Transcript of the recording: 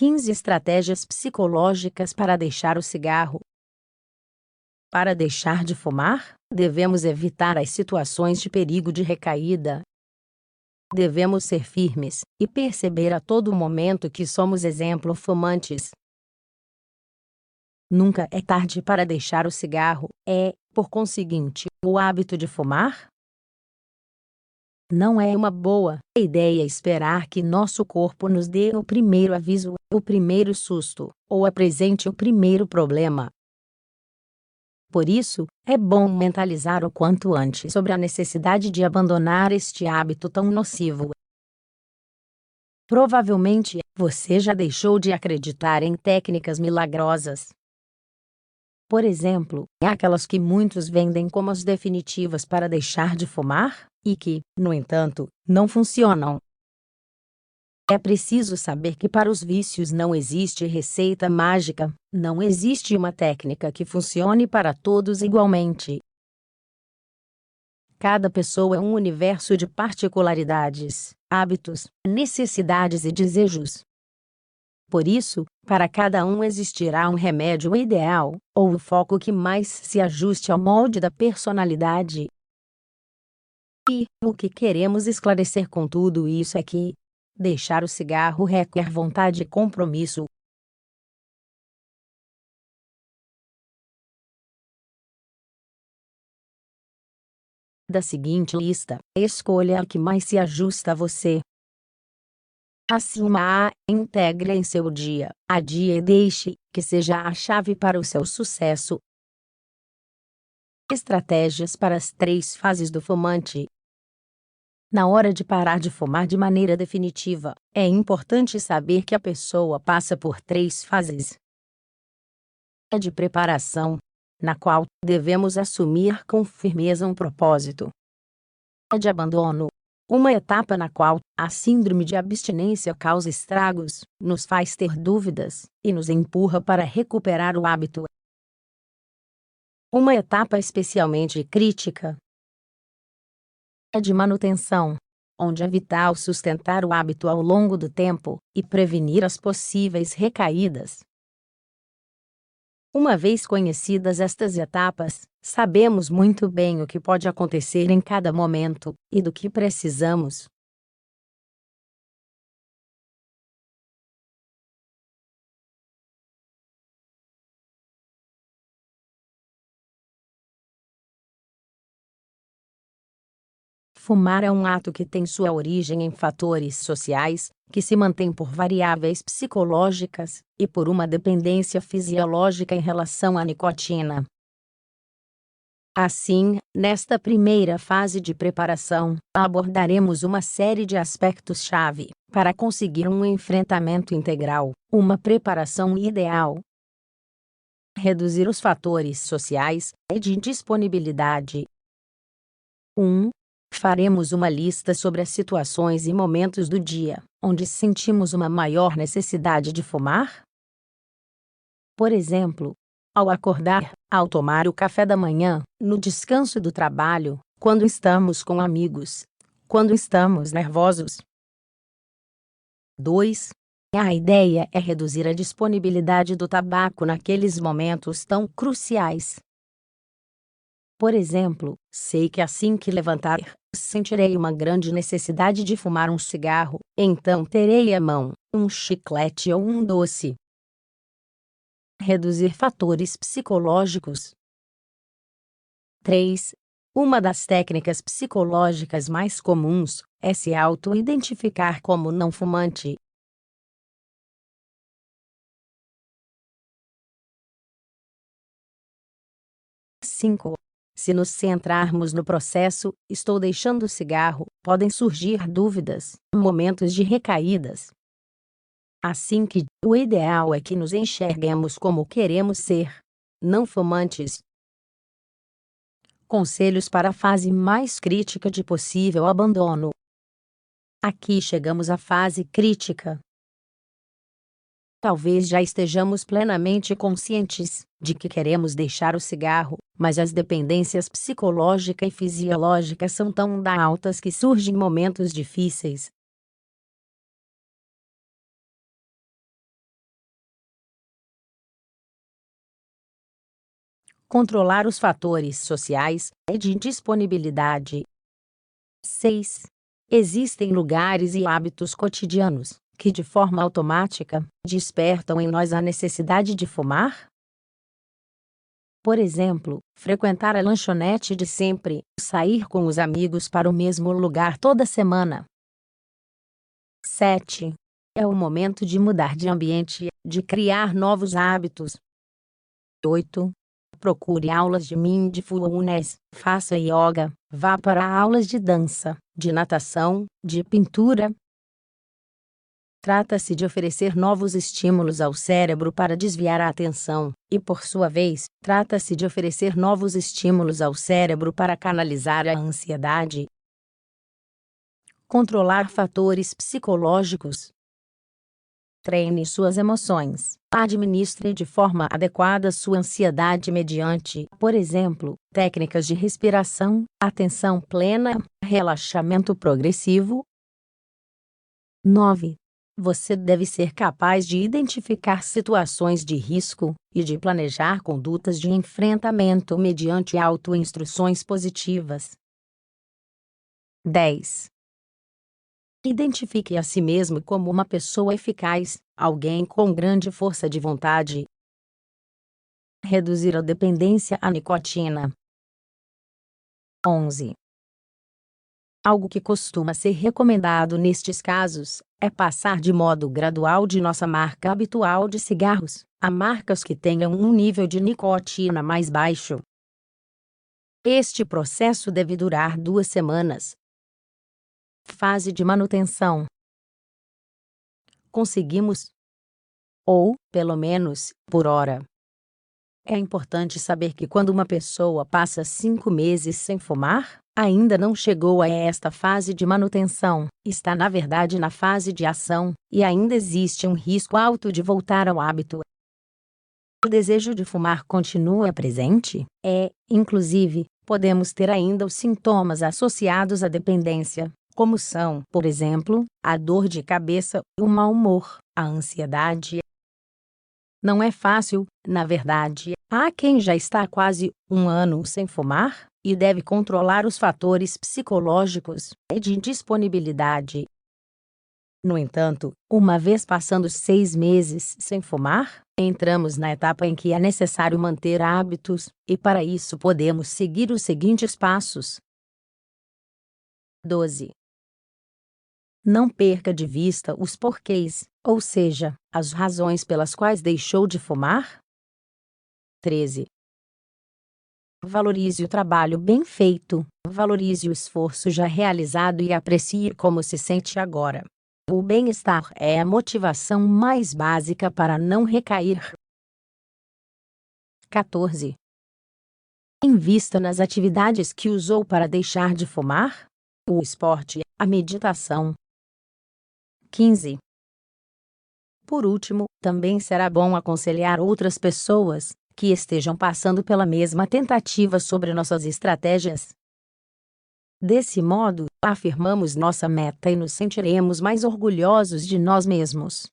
15 estratégias psicológicas para deixar o cigarro. Para deixar de fumar, devemos evitar as situações de perigo de recaída. Devemos ser firmes e perceber a todo momento que somos exemplo fumantes. Nunca é tarde para deixar o cigarro, por conseguinte, o hábito de fumar. Não é uma boa ideia esperar que nosso corpo nos dê o primeiro aviso, o primeiro susto, ou apresente o primeiro problema. Por isso, é bom mentalizar o quanto antes sobre a necessidade de abandonar este hábito tão nocivo. Provavelmente, você já deixou de acreditar em técnicas milagrosas. Por exemplo, aquelas que muitos vendem como as definitivas para deixar de fumar, e que, no entanto, não funcionam. É preciso saber que para os vícios não existe receita mágica, não existe uma técnica que funcione para todos igualmente. Cada pessoa é um universo de particularidades, hábitos, necessidades e desejos. Por isso, para cada um existirá um remédio ideal, ou o foco que mais se ajuste ao molde da personalidade. E o que queremos esclarecer com tudo isso é que deixar o cigarro requer vontade e compromisso. Da seguinte lista, escolha a que mais se ajusta a você. Assuma-a, integre em seu dia a dia e deixe que seja a chave para o seu sucesso. Estratégias para as 3 fases do fumante. Na hora de parar de fumar de maneira definitiva, é importante saber que a pessoa passa por 3 fases. A de preparação, na qual devemos assumir com firmeza um propósito. A de abandono, uma etapa na qual a síndrome de abstinência causa estragos, nos faz ter dúvidas e nos empurra para recuperar o hábito. Uma etapa especialmente crítica, a de manutenção, onde é vital sustentar o hábito ao longo do tempo e prevenir as possíveis recaídas. Uma vez conhecidas estas etapas, sabemos muito bem o que pode acontecer em cada momento e do que precisamos. Fumar é um ato que tem sua origem em fatores sociais, que se mantém por variáveis psicológicas e por uma dependência fisiológica em relação à nicotina. Assim, nesta primeira fase de preparação, abordaremos uma série de aspectos-chave para conseguir um enfrentamento integral, uma preparação ideal. Reduzir os fatores sociais e de disponibilidade. 1. Faremos uma lista sobre as situações e momentos do dia onde sentimos uma maior necessidade de fumar. Por exemplo, ao acordar, ao tomar o café da manhã, no descanso do trabalho, quando estamos com amigos, quando estamos nervosos. 2. A ideia é reduzir a disponibilidade do tabaco naqueles momentos tão cruciais. Por exemplo, sei que assim que levantar, sentirei uma grande necessidade de fumar um cigarro, então terei à mão um chiclete ou um doce. Reduzir fatores psicológicos. 3. Uma das técnicas psicológicas mais comuns é se auto-identificar como não fumante. 5. Se nos centrarmos no processo, estou deixando o cigarro, podem surgir dúvidas, momentos de recaídas. Assim que, o ideal é que nos enxerguemos como queremos ser, não fumantes. Conselhos para a fase mais crítica de possível abandono. Aqui chegamos à fase crítica. Talvez já estejamos plenamente conscientes de que queremos deixar o cigarro, mas as dependências psicológica e fisiológica são tão altas que surgem momentos difíceis. Controlar os fatores sociais e de disponibilidade. 6. Existem lugares e hábitos cotidianos que, de forma automática, despertam em nós a necessidade de fumar? Por exemplo, frequentar a lanchonete de sempre, sair com os amigos para o mesmo lugar toda semana. 7. É o momento de mudar de ambiente, de criar novos hábitos. 8. Procure aulas de mindfulness, faça yoga, vá para aulas de dança, de natação, de pintura. Trata-se de oferecer novos estímulos ao cérebro para desviar a atenção, e por sua vez, trata-se de oferecer novos estímulos ao cérebro para canalizar a ansiedade. Controlar fatores psicológicos. Treine suas emoções. Administre de forma adequada sua ansiedade mediante, por exemplo, técnicas de respiração, atenção plena, relaxamento progressivo. 9. Você deve ser capaz de identificar situações de risco e de planejar condutas de enfrentamento mediante auto-instruções positivas. 10. Identifique a si mesmo como uma pessoa eficaz, alguém com grande força de vontade. Reduzir a dependência à nicotina. 11. Algo que costuma ser recomendado nestes casos é passar de modo gradual de nossa marca habitual de cigarros a marcas que tenham um nível de nicotina mais baixo. Este processo deve durar 2 semanas. Fase de manutenção. Conseguimos? Ou, pelo menos, por hora. É importante saber que quando uma pessoa passa 5 meses sem fumar, ainda não chegou a esta fase de manutenção, está na verdade na fase de ação, e ainda existe um risco alto de voltar ao hábito. O desejo de fumar continua presente, inclusive, podemos ter ainda os sintomas associados à dependência, como são, por exemplo, a dor de cabeça, o mau humor, a ansiedade. Não é fácil, na verdade. Há quem já está há quase 1 ano sem fumar e deve controlar os fatores psicológicos e de disponibilidade. No entanto, uma vez passando 6 meses sem fumar, entramos na etapa em que é necessário manter hábitos, e para isso podemos seguir os seguintes passos. 12. Não perca de vista os porquês, ou seja, as razões pelas quais deixou de fumar. 13. Valorize o trabalho bem feito, valorize o esforço já realizado e aprecie como se sente agora. O bem-estar é a motivação mais básica para não recair. 14. Invista nas atividades que usou para deixar de fumar: o esporte, a meditação. 15. Por último, também será bom aconselhar outras pessoas que estejam passando pela mesma tentativa sobre nossas estratégias. Desse modo, afirmamos nossa meta e nos sentiremos mais orgulhosos de nós mesmos.